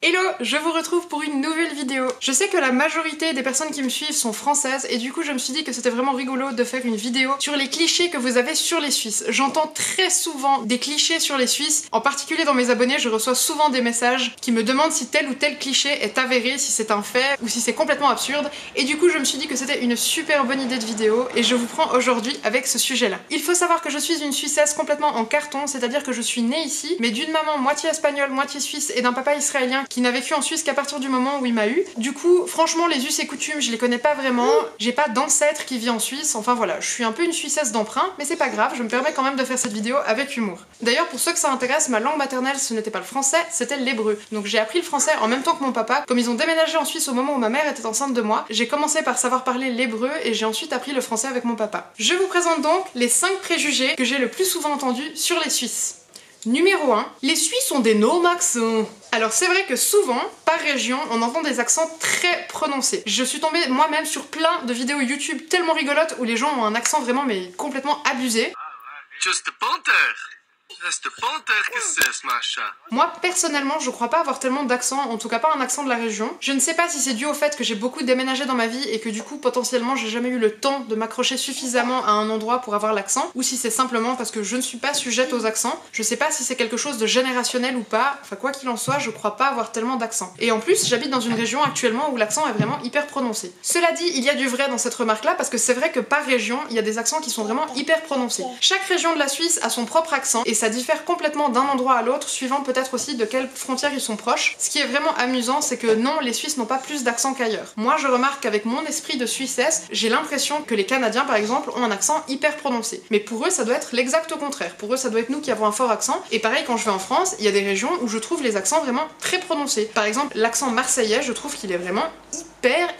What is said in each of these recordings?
Hello, je vous retrouve pour une nouvelle vidéo. Je sais que la majorité des personnes qui me suivent sont françaises et du coup je me suis dit que c'était vraiment rigolo de faire une vidéo sur les clichés que vous avez sur les Suisses. J'entends très souvent des clichés sur les Suisses, en particulier dans mes abonnés, je reçois souvent des messages qui me demandent si tel ou tel cliché est avéré, si c'est un fait ou si c'est complètement absurde, et du coup je me suis dit que c'était une super bonne idée de vidéo et je vous prends aujourd'hui avec ce sujet-là. Il faut savoir que je suis une Suissesse complètement en carton, c'est-à-dire que je suis née ici, mais d'une maman moitié espagnole, moitié suisse et d'un papa israélien qui n'a vécu en Suisse qu'à partir du moment où il m'a eu. Du coup, franchement, les us et coutumes, je les connais pas vraiment, j'ai pas d'ancêtre qui vit en Suisse, enfin voilà, je suis un peu une Suissesse d'emprunt, mais c'est pas grave, je me permets quand même de faire cette vidéo avec humour. D'ailleurs, pour ceux que ça intéresse, ma langue maternelle, ce n'était pas le français, c'était l'hébreu. Donc j'ai appris le français en même temps que mon papa. Comme ils ont déménagé en Suisse au moment où ma mère était enceinte de moi, j'ai commencé par savoir parler l'hébreu et j'ai ensuite appris le français avec mon papa. Je vous présente donc les 5 préjugés que j'ai le plus souvent entendus sur les Suisses. Numéro 1, les Suisses ont d'énormes accents. Alors c'est vrai que souvent, par région, on entend des accents très prononcés. Je suis tombée moi-même sur plein de vidéos YouTube tellement rigolotes où les gens ont un accent vraiment mais complètement abusé. Just a punter. Just a punter que c'est ce machin. Moi personnellement je crois pas avoir tellement d'accent, en tout cas pas un accent de la région. Je ne sais pas si c'est dû au fait que j'ai beaucoup déménagé dans ma vie et que du coup potentiellement j'ai jamais eu le temps de m'accrocher suffisamment à un endroit pour avoir l'accent, ou si c'est simplement parce que je ne suis pas sujette aux accents. Je sais pas si c'est quelque chose de générationnel ou pas, enfin quoi qu'il en soit je crois pas avoir tellement d'accent. Et en plus j'habite dans une région actuellement où l'accent est vraiment hyper prononcé. Cela dit, il y a du vrai dans cette remarque là parce que c'est vrai que par région il y a des accents qui sont vraiment hyper prononcés. Chaque région de la Suisse a son propre accent et ça diffère complètement d'un endroit à l'autre, suivant peut-être aussi de quelles frontières ils sont proches. Ce qui est vraiment amusant, c'est que non, les Suisses n'ont pas plus d'accent qu'ailleurs. Moi, je remarque qu'avec mon esprit de Suissesse, j'ai l'impression que les Canadiens, par exemple, ont un accent hyper prononcé. Mais pour eux, ça doit être l'exact contraire. Pour eux, ça doit être nous qui avons un fort accent. Et pareil, quand je vais en France, il y a des régions où je trouve les accents vraiment très prononcés. Par exemple, l'accent marseillais, je trouve qu'il est vraiment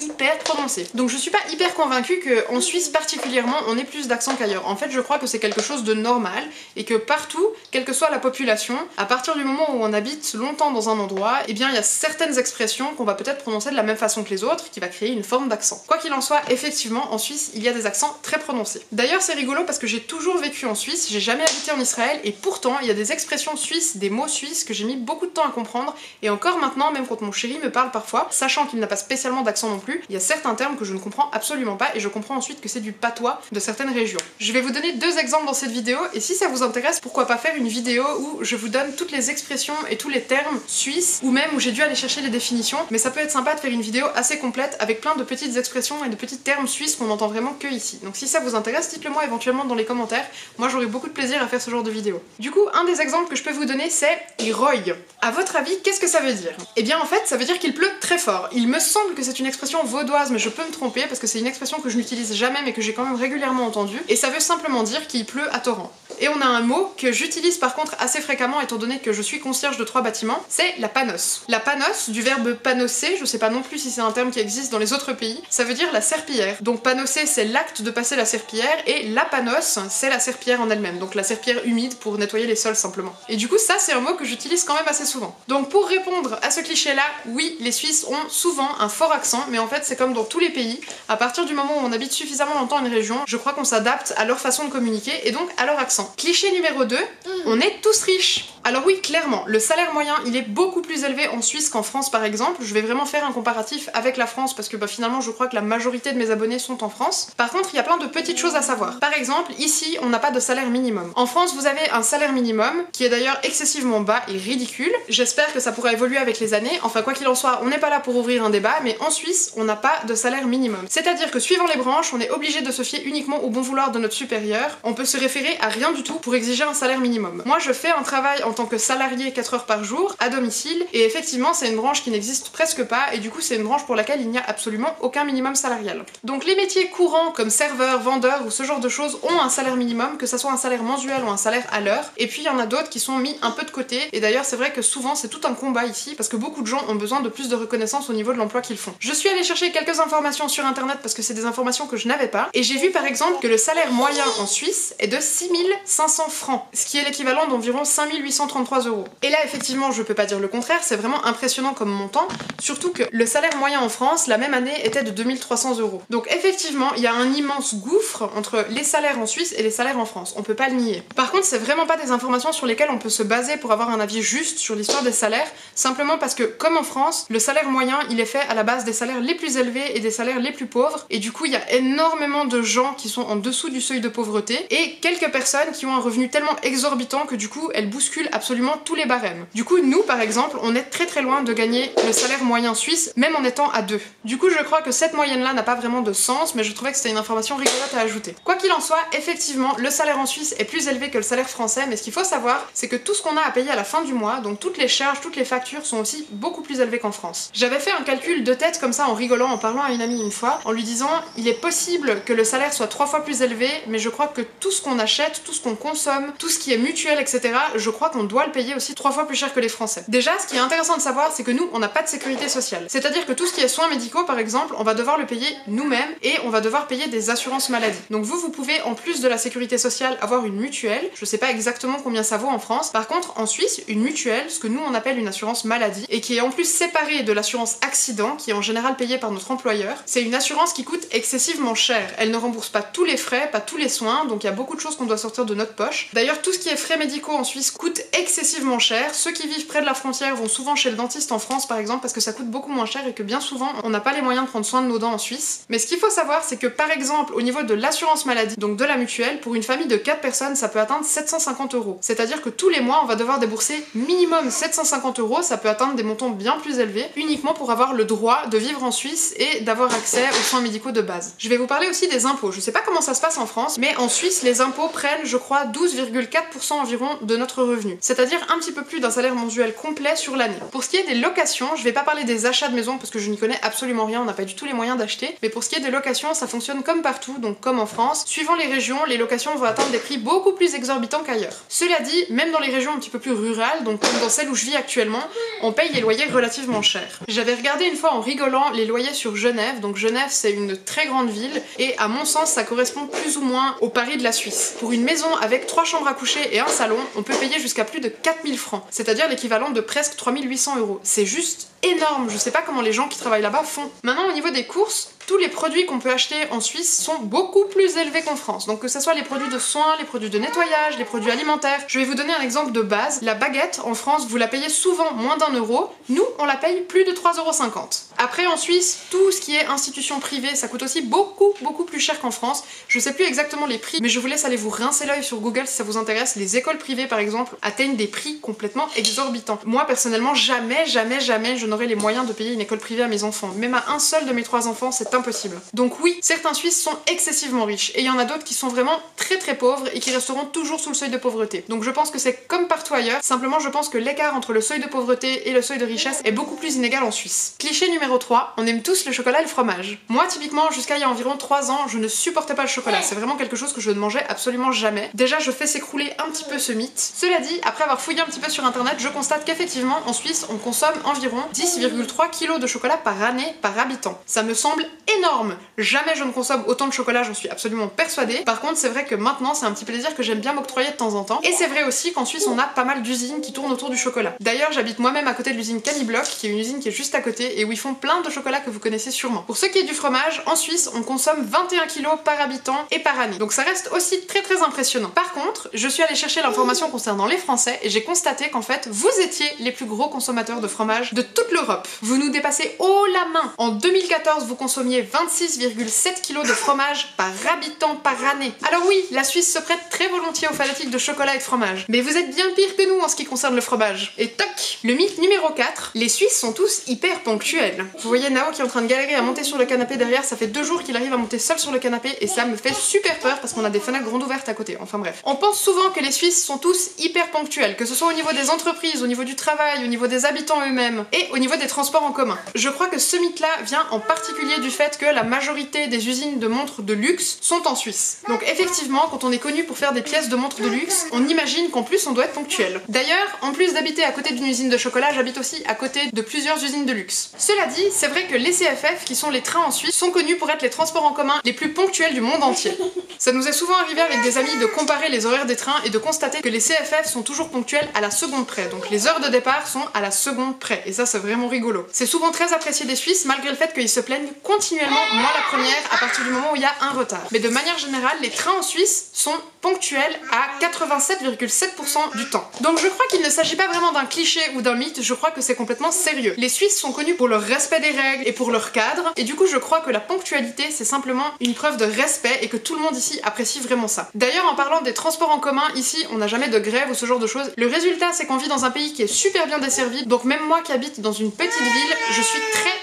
hyper prononcé. Donc je suis pas hyper convaincue qu'en Suisse particulièrement, on ait plus d'accent qu'ailleurs. En fait, je crois que c'est quelque chose de normal et que partout, quelle que soit la population, à partir du moment où on habite longtemps dans un endroit, eh bien il y a certaines expressions qu'on va peut-être prononcer de la même façon que les autres, qui va créer une forme d'accent. Quoi qu'il en soit, effectivement, en Suisse, il y a des accents très prononcés. D'ailleurs, c'est rigolo parce que j'ai toujours vécu en Suisse, j'ai jamais habité en Israël, et pourtant, il y a des expressions suisses, des mots suisses que j'ai mis beaucoup de temps à comprendre, et encore maintenant, même quand mon chéri me parle parfois, sachant qu'il n'a pas spécialement d'accent non plus, il y a certains termes que je ne comprends absolument pas, et je comprends ensuite que c'est du patois de certaines régions. Je vais vous donner 2 exemples dans cette vidéo, et si ça vous intéresse, pourquoi pas faire une vidéo où je vous donne toutes les expressions et tous les termes suisses, ou même où j'ai dû aller chercher les définitions, mais ça peut être sympa de faire une vidéo assez complète avec plein de petites expressions et de petits termes suisses qu'on entend vraiment que ici. Donc si ça vous intéresse, dites-le moi éventuellement dans les commentaires, moi j'aurai beaucoup de plaisir à faire ce genre de vidéo. Du coup, un des exemples que je peux vous donner c'est « iroy ». À votre avis, qu'est-ce que ça veut dire? Eh bien en fait, ça veut dire qu'il pleut très fort. Il me semble que c'est une expression vaudoise, mais je peux me tromper parce que c'est une expression que je n'utilise jamais mais que j'ai quand même régulièrement entendue, et ça veut simplement dire qu'il pleut à torrent. Et on a un mot que j'utilise par contre assez fréquemment étant donné que je suis concierge de 3 bâtiments, c'est la panosse. La panosse, du verbe panosser, je sais pas non plus si c'est un terme qui existe dans les autres pays, ça veut dire la serpillière. Donc panosser c'est l'acte de passer la serpillière et la panosse c'est la serpillière en elle-même, donc la serpillière humide pour nettoyer les sols simplement. Et du coup ça c'est un mot que j'utilise quand même assez souvent. Donc pour répondre à ce cliché là, oui les Suisses ont souvent un fort accent, mais en fait c'est comme dans tous les pays, à partir du moment où on habite suffisamment longtemps une région, je crois qu'on s'adapte à leur façon de communiquer et donc à leur accent. Cliché numéro 2, on est tous riches. Alors oui, clairement, le salaire moyen, il est beaucoup plus élevé en Suisse qu'en France par exemple. Je vais vraiment faire un comparatif avec la France parce que finalement je crois que la majorité de mes abonnés sont en France. Par contre, il y a plein de petites choses à savoir. Par exemple, ici, on n'a pas de salaire minimum. En France, vous avez un salaire minimum qui est d'ailleurs excessivement bas et ridicule. J'espère que ça pourra évoluer avec les années. Enfin, quoi qu'il en soit, on n'est pas là pour ouvrir un débat, mais en Suisse, on n'a pas de salaire minimum. C'est-à-dire que suivant les branches, on est obligé de se fier uniquement au bon vouloir de notre supérieur. On peut se référer à rien du tout pour exiger un salaire minimum. Moi, je fais un travail en tant que salarié 4 heures par jour, à domicile, et effectivement c'est une branche qui n'existe presque pas, et du coup c'est une branche pour laquelle il n'y a absolument aucun minimum salarial. Donc les métiers courants comme serveur, vendeur ou ce genre de choses ont un salaire minimum, que ça soit un salaire mensuel ou un salaire à l'heure, et puis il y en a d'autres qui sont mis un peu de côté, et d'ailleurs c'est vrai que souvent c'est tout un combat ici, parce que beaucoup de gens ont besoin de plus de reconnaissance au niveau de l'emploi qu'ils font. Je suis allée chercher quelques informations sur internet parce que c'est des informations que je n'avais pas, et j'ai vu par exemple que le salaire moyen en Suisse est de 6500 francs, ce qui est l'équivalent d'environ 5800 633 €. Et là effectivement je peux pas dire le contraire, c'est vraiment impressionnant comme montant, surtout que le salaire moyen en France la même année était de 2300 €. Donc effectivement il y a un immense gouffre entre les salaires en Suisse et les salaires en France, on peut pas le nier. Par contre c'est vraiment pas des informations sur lesquelles on peut se baser pour avoir un avis juste sur l'histoire des salaires, simplement parce que comme en France, le salaire moyen il est fait à la base des salaires les plus élevés et des salaires les plus pauvres, et du coup il y a énormément de gens qui sont en dessous du seuil de pauvreté, et quelques personnes qui ont un revenu tellement exorbitant que du coup elles bousculent absolument tous les barèmes. Du coup nous par exemple on est très loin de gagner le salaire moyen suisse, même en étant à 2. Du coup je crois que cette moyenne là n'a pas vraiment de sens, mais je trouvais que c'était une information rigolote à ajouter. Quoi qu'il en soit, effectivement le salaire en Suisse est plus élevé que le salaire français, mais ce qu'il faut savoir c'est que tout ce qu'on a à payer à la fin du mois, donc toutes les charges, toutes les factures sont aussi beaucoup plus élevées qu'en France. J'avais fait un calcul de tête comme ça en rigolant, en parlant à une amie une fois, en lui disant il est possible que le salaire soit 3 fois plus élevé, mais je crois que tout ce qu'on achète, tout ce qu'on consomme, tout ce qui est mutuel, etc., je crois qu'on doit le payer aussi 3 fois plus cher que les Français. Déjà, ce qui est intéressant de savoir, c'est que nous, on n'a pas de sécurité sociale. C'est-à-dire que tout ce qui est soins médicaux, par exemple, on va devoir le payer nous-mêmes et on va devoir payer des assurances maladie. Donc vous pouvez, en plus de la sécurité sociale, avoir une mutuelle. Je sais pas exactement combien ça vaut en France. Par contre, en Suisse, une mutuelle, ce que nous on appelle une assurance maladie, et qui est en plus séparée de l'assurance accident, qui est en général payée par notre employeur, c'est une assurance qui coûte excessivement cher. Elle ne rembourse pas tous les frais, pas tous les soins, donc il y a beaucoup de choses qu'on doit sortir de notre poche. D'ailleurs, tout ce qui est frais médicaux en Suisse coûte excessivement cher. Ceux qui vivent près de la frontière vont souvent chez le dentiste en France par exemple parce que ça coûte beaucoup moins cher et que bien souvent on n'a pas les moyens de prendre soin de nos dents en Suisse. Mais ce qu'il faut savoir, c'est que par exemple au niveau de l'assurance maladie, donc de la mutuelle, pour une famille de 4 personnes ça peut atteindre 750 €. C'est-à-dire que tous les mois on va devoir débourser minimum 750 €, ça peut atteindre des montants bien plus élevés, uniquement pour avoir le droit de vivre en Suisse et d'avoir accès aux soins médicaux de base. Je vais vous parler aussi des impôts. Je sais pas comment ça se passe en France, mais en Suisse les impôts prennent je crois 12,4% environ de notre revenu, c'est-à-dire un petit peu plus d'un salaire mensuel complet sur l'année. Pour ce qui est des locations, je vais pas parler des achats de maison parce que je n'y connais absolument rien, on n'a pas du tout les moyens d'acheter, mais pour ce qui est des locations, ça fonctionne comme partout, donc comme en France. Suivant les régions, les locations vont atteindre des prix beaucoup plus exorbitants qu'ailleurs. Cela dit, même dans les régions un petit peu plus rurales, donc comme dans celle où je vis actuellement, on paye des loyers relativement chers. J'avais regardé une fois en rigolant les loyers sur Genève, donc Genève c'est une très grande ville, et à mon sens ça correspond plus ou moins au Paris de la Suisse. Pour une maison avec 3 chambres à coucher et un salon, on peut payer jusqu'à plus de 4000 francs, c'est-à-dire l'équivalent de presque 3800 €. C'est juste énorme, je sais pas comment les gens qui travaillent là-bas font. Maintenant au niveau des courses, tous les produits qu'on peut acheter en Suisse sont beaucoup plus élevés qu'en France. Donc que ce soit les produits de soins, les produits de nettoyage, les produits alimentaires. Je vais vous donner un exemple de base. La baguette, en France, vous la payez souvent moins d'1 €. Nous, on la paye plus de 3,50 €. Après, en Suisse, tout ce qui est institution privée, ça coûte aussi beaucoup plus cher qu'en France. Je sais plus exactement les prix, mais je vous laisse aller vous rincer l'œil sur Google si ça vous intéresse. Les écoles privées, par exemple, atteignent des prix complètement exorbitants. Moi, personnellement, jamais je n'aurais les moyens de payer une école privée à mes enfants. Même à un seul de mes 3 enfants, c'est impossible. Donc oui, certains Suisses sont excessivement riches, et il y en a d'autres qui sont vraiment très pauvres et qui resteront toujours sous le seuil de pauvreté. Donc je pense que c'est comme partout ailleurs, simplement je pense que l'écart entre le seuil de pauvreté et le seuil de richesse est beaucoup plus inégal en Suisse. Cliché numéro 3, on aime tous le chocolat et le fromage. Moi typiquement, jusqu'à il y a environ 3 ans, je ne supportais pas le chocolat, c'est vraiment quelque chose que je ne mangeais absolument jamais. Déjà je fais s'écrouler un petit peu ce mythe. Cela dit, après avoir fouillé un petit peu sur internet, je constate qu'effectivement en Suisse on consomme environ 10,3 kg de chocolat par année par habitant. Ça me semble énorme. Jamais je ne consomme autant de chocolat, j'en suis absolument persuadée. Par contre, c'est vrai que maintenant, c'est un petit plaisir que j'aime bien m'octroyer de temps en temps. Et c'est vrai aussi qu'en Suisse, on a pas mal d'usines qui tournent autour du chocolat. D'ailleurs, j'habite moi-même à côté de l'usine Camibloc, qui est une usine qui est juste à côté et où ils font plein de chocolats que vous connaissez sûrement. Pour ce qui est du fromage, en Suisse, on consomme 21 kg par habitant et par année. Donc ça reste aussi très impressionnant. Par contre, je suis allée chercher l'information concernant les Français et j'ai constaté qu'en fait, vous étiez les plus gros consommateurs de fromage de toute l'Europe. Vous nous dépassez haut la main. En 2014, vous consommiez 26,7 kg de fromage par habitant par année. Alors oui, la Suisse se prête très volontiers aux fanatiques de chocolat et de fromage. Mais vous êtes bien pire que nous en ce qui concerne le fromage. Et toc! Le mythe numéro 4, les Suisses sont tous hyper ponctuels. Vous voyez Nao qui est en train de galérer à monter sur le canapé derrière, ça fait 2 jours qu'il arrive à monter seul sur le canapé et ça me fait super peur parce qu'on a des fenêtres grandes ouvertes à côté. Enfin bref. On pense souvent que les Suisses sont tous hyper ponctuels, que ce soit au niveau des entreprises, au niveau du travail, au niveau des habitants eux-mêmes et au niveau des transports en commun. Je crois que ce mythe-là vient en particulier du fait fait que la majorité des usines de montres de luxe sont en Suisse. Donc effectivement, quand on est connu pour faire des pièces de montres de luxe, on imagine qu'en plus on doit être ponctuel. D'ailleurs, en plus d'habiter à côté d'une usine de chocolat, j'habite aussi à côté de plusieurs usines de luxe. Cela dit, c'est vrai que les CFF, qui sont les trains en Suisse, sont connus pour être les transports en commun les plus ponctuels du monde entier. Ça nous est souvent arrivé avec des amis de comparer les horaires des trains et de constater que les CFF sont toujours ponctuels à la seconde près. Donc les heures de départ sont à la seconde près. Et ça, c'est vraiment rigolo. C'est souvent très apprécié des Suisses, malgré le fait qu'ils se plaignent continuellement, moi la première, à partir du moment où il y a un retard. Mais de manière générale, les trains en Suisse sont ponctuels à 87,7% du temps. Donc je crois qu'il ne s'agit pas vraiment d'un cliché ou d'un mythe, je crois que c'est complètement sérieux. Les Suisses sont connus pour leur respect des règles et pour leur cadre, et du coup je crois que la ponctualité c'est simplement une preuve de respect et que tout le monde ici apprécie vraiment ça. D'ailleurs, en parlant des transports en commun, ici on n'a jamais de grève ou ce genre de choses. Le résultat c'est qu'on vit dans un pays qui est super bien desservi, donc même moi qui habite dans une petite ville, je suis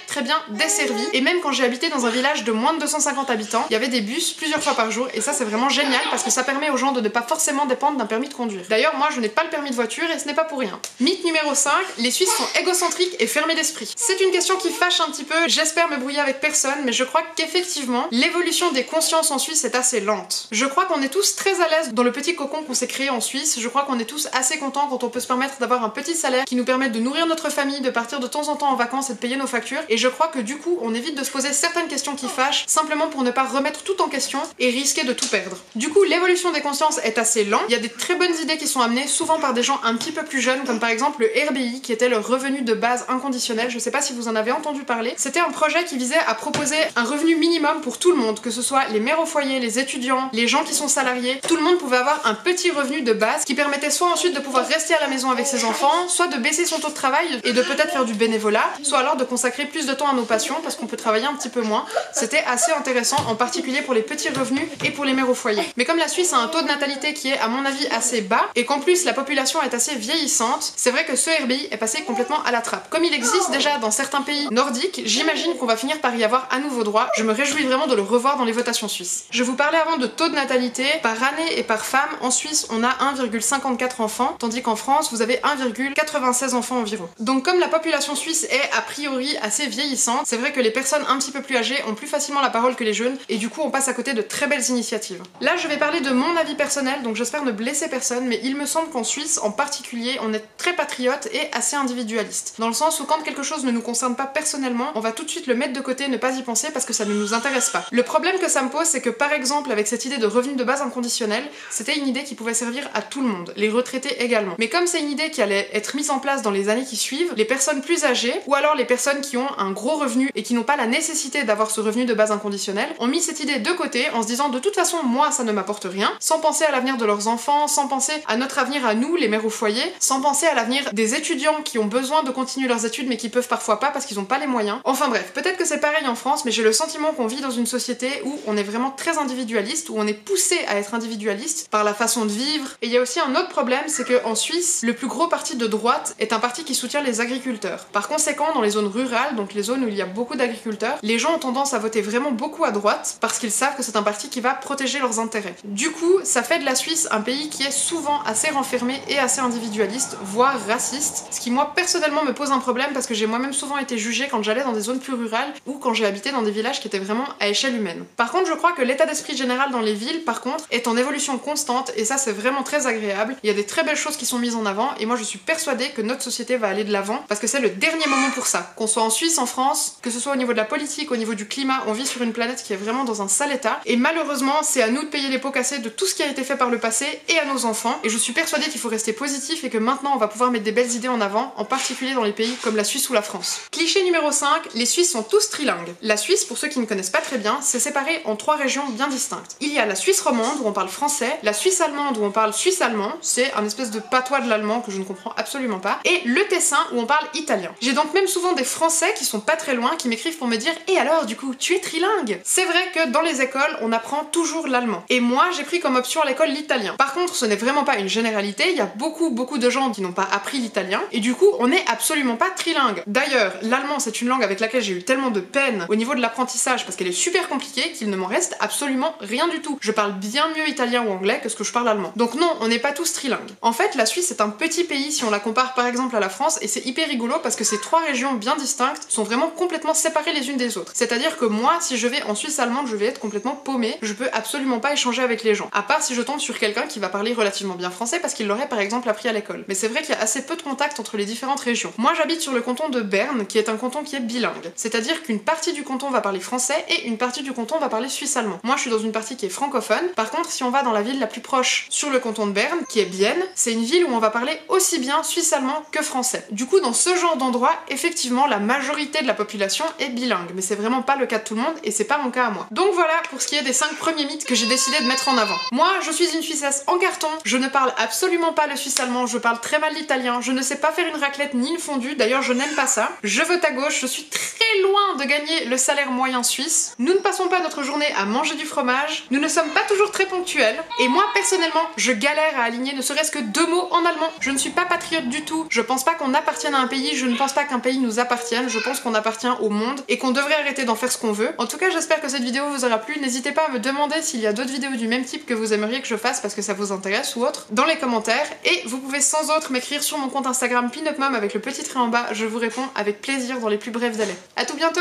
très bien desservie, et même quand j'ai habité dans un village de moins de 250 habitants, il y avait des bus plusieurs fois par jour, et ça c'est vraiment génial parce que ça permet aux gens de ne pas forcément dépendre d'un permis de conduire. D'ailleurs, moi je n'ai pas le permis de voiture et ce n'est pas pour rien. Mythe numéro 5, les Suisses sont égocentriques et fermés d'esprit. C'est une question qui fâche un petit peu, j'espère me brouiller avec personne, mais je crois qu'effectivement, l'évolution des consciences en Suisse est assez lente. Je crois qu'on est tous très à l'aise dans le petit cocon qu'on s'est créé en Suisse, je crois qu'on est tous assez contents quand on peut se permettre d'avoir un petit salaire qui nous permet de nourrir notre famille, de partir de temps en temps en vacances et de payer nos factures, et je crois que du coup, on évite de se poser certaines questions qui fâchent, simplement pour ne pas remettre tout en question et risquer de tout perdre. Du coup, l'évolution des consciences est assez lente, il y a des très bonnes idées qui sont amenées, souvent par des gens un petit peu plus jeunes, comme par exemple le RBI, qui était le revenu de base inconditionnel, je sais pas si vous en avez entendu parler. C'était un projet qui visait à proposer un revenu minimum pour tout le monde, que ce soit les mères au foyer, les étudiants, les gens qui sont salariés, tout le monde pouvait avoir un petit revenu de base qui permettait soit ensuite de pouvoir rester à la maison avec ses enfants, soit de baisser son taux de travail et de peut-être faire du bénévolat, soit alors de consacrer plus de temps à nos passions parce qu'on peut travailler un petit peu moins. C'était assez intéressant, en particulier pour les petits revenus et pour les mères au foyer. Mais comme la Suisse a un taux de natalité qui est à mon avis assez bas, et qu'en plus la population est assez vieillissante, c'est vrai que ce RBI est passé complètement à la trappe. Comme il existe déjà dans certains pays nordiques, j'imagine qu'on va finir par y avoir à nouveau droit. Je me réjouis vraiment de le revoir dans les votations suisses. Je vous parlais avant de taux de natalité, par année et par femme, en Suisse on a 1,54 enfants, tandis qu'en France vous avez 1,96 enfants environ. Donc comme la population suisse est a priori assez vieillissante, c'est vrai que les personnes un petit peu plus âgées ont plus facilement la parole que les jeunes, et du coup on passe à côté de très belles initiatives. Là je vais parler de mon avis personnel, donc j'espère ne blesser personne, mais il me semble qu'en Suisse en particulier, on est très patriote et assez individualiste. Dans le sens où quand quelque chose ne nous concerne pas personnellement, on va tout de suite le mettre de côté, ne pas y penser parce que ça ne nous intéresse pas. Le problème que ça me pose, c'est que par exemple avec cette idée de revenu de base inconditionnel, c'était une idée qui pouvait servir à tout le monde, les retraités également. Mais comme c'est une idée qui allait être mise en place dans les années qui suivent, les personnes plus âgées, ou alors les personnes qui ont un gros revenu et qui n'ont pas la nécessité d'avoir ce revenu de base inconditionnel, ont mis cette idée de côté en se disant de toute façon moi ça ne m'apporte rien, sans penser à l'avenir de leurs enfants, sans penser à notre avenir à nous, les mères au foyer, sans penser à l'avenir des étudiants qui ont besoin de continuer leurs études mais qui peuvent parfois pas parce qu'ils ont pas les moyens. Enfin bref, peut-être que c'est pareil en France, mais j'ai le sentiment qu'on vit dans une société où on est vraiment très individualiste, où on est poussé à être individualiste par la façon de vivre. Et il y a aussi un autre problème, c'est qu'en Suisse, le plus gros parti de droite est un parti qui soutient les agriculteurs. Par conséquent, dans les zones rurales, donc les zones où il y a beaucoup d'agriculteurs, les gens ont tendance à voter vraiment beaucoup à droite parce qu'ils savent que c'est un parti qui va protéger leurs intérêts. Du coup, ça fait de la Suisse un pays qui est souvent assez renfermé et assez individualiste, voire raciste, ce qui moi personnellement me pose un problème parce que j'ai moi-même souvent été jugée quand j'allais dans des zones plus rurales ou quand j'ai habité dans des villages qui étaient vraiment à échelle humaine. Par contre, je crois que l'état d'esprit général dans les villes, par contre, est en évolution constante et ça c'est vraiment très agréable. Il y a des très belles choses qui sont mises en avant et moi je suis persuadée que notre société va aller de l'avant parce que c'est le dernier moment pour ça. Qu'on soit en Suisse, en France, que ce soit au niveau de la politique, au niveau du climat, on vit sur une planète qui est vraiment dans un sale état et malheureusement c'est à nous de payer les pots cassés de tout ce qui a été fait par le passé et à nos enfants, et je suis persuadée qu'il faut rester positif et que maintenant on va pouvoir mettre des belles idées en avant, en particulier dans les pays comme la Suisse ou la France. Cliché numéro 5, les Suisses sont tous trilingues. La Suisse, pour ceux qui ne connaissent pas très bien, c'est séparé en 3 régions bien distinctes. Il y a la Suisse romande où on parle français, la Suisse allemande où on parle suisse-allemand, c'est un espèce de patois de l'allemand que je ne comprends absolument pas, et le Tessin où on parle italien. J'ai donc même souvent des Français qui sont pas très loin qui m'écrivent pour me dire « Et alors du coup, tu es trilingue ?» C'est vrai que dans les écoles, on apprend toujours l'allemand. Et moi, j'ai pris comme option à l'école l'italien. Par contre, ce n'est vraiment pas une généralité, il y a beaucoup de gens qui n'ont pas appris l'italien, et du coup, on n'est absolument pas trilingue. D'ailleurs, l'allemand, c'est une langue avec laquelle j'ai eu tellement de peine au niveau de l'apprentissage parce qu'elle est super compliquée qu'il ne m'en reste absolument rien du tout. Je parle bien mieux italien ou anglais que ce que je parle allemand. Donc non, on n'est pas tous trilingues. En fait, la Suisse est un petit pays si on la compare par exemple à la France, et c'est hyper rigolo parce que ces 3 régions bien distinctes sont vraiment complètement séparées les unes des autres. C'est-à-dire que moi, si je vais en Suisse allemande, je vais être complètement paumée, je peux absolument pas échanger avec les gens. À part si je tombe sur quelqu'un qui va parler relativement bien français parce qu'il l'aurait par exemple appris à l'école. Mais c'est vrai qu'il y a assez peu de contact entre les différentes régions. Moi j'habite sur le canton de Berne, qui est un canton qui est bilingue. C'est-à-dire qu'une partie du canton va parler français et une partie du canton va parler suisse allemand. Moi je suis dans une partie qui est francophone. Par contre, si on va dans la ville la plus proche sur le canton de Berne, qui est Bienne, c'est une ville où on va parler aussi bien suisse allemand que français. Du coup, dans ce genre d'endroit, effectivement, la majorité de la population est bilingue, mais c'est vraiment pas le cas de tout le monde et c'est pas mon cas à moi. Donc voilà pour ce qui est des 5 premiers mythes que j'ai décidé de mettre en avant. Moi, je suis une Suissesse en carton, je ne parle absolument pas le suisse allemand, je parle très mal l'italien, je ne sais pas faire une raclette ni une fondue, d'ailleurs je n'aime pas ça. Je vote à gauche, je suis très loin de gagner le salaire moyen suisse. Nous ne passons pas notre journée à manger du fromage, nous ne sommes pas toujours très ponctuels, et moi personnellement, je galère à aligner ne serait-ce que 2 mots en allemand. Je ne suis pas patriote du tout, je pense pas qu'on appartienne à un pays, je ne pense pas qu'un pays nous appartienne, je pense qu'on appartient au monde et qu'on devrait arrêter d'en faire ce qu'on veut. En tout cas, j'espère que cette vidéo vous aura plu, n'hésitez pas à me demander s'il y a d'autres vidéos du même type que vous aimeriez que je fasse parce que ça vous intéresse ou autre dans les commentaires, et vous pouvez sans autre m'écrire sur mon compte Instagram PinUpMom avec le petit trait en bas, je vous réponds avec plaisir dans les plus brefs délais. À tout bientôt!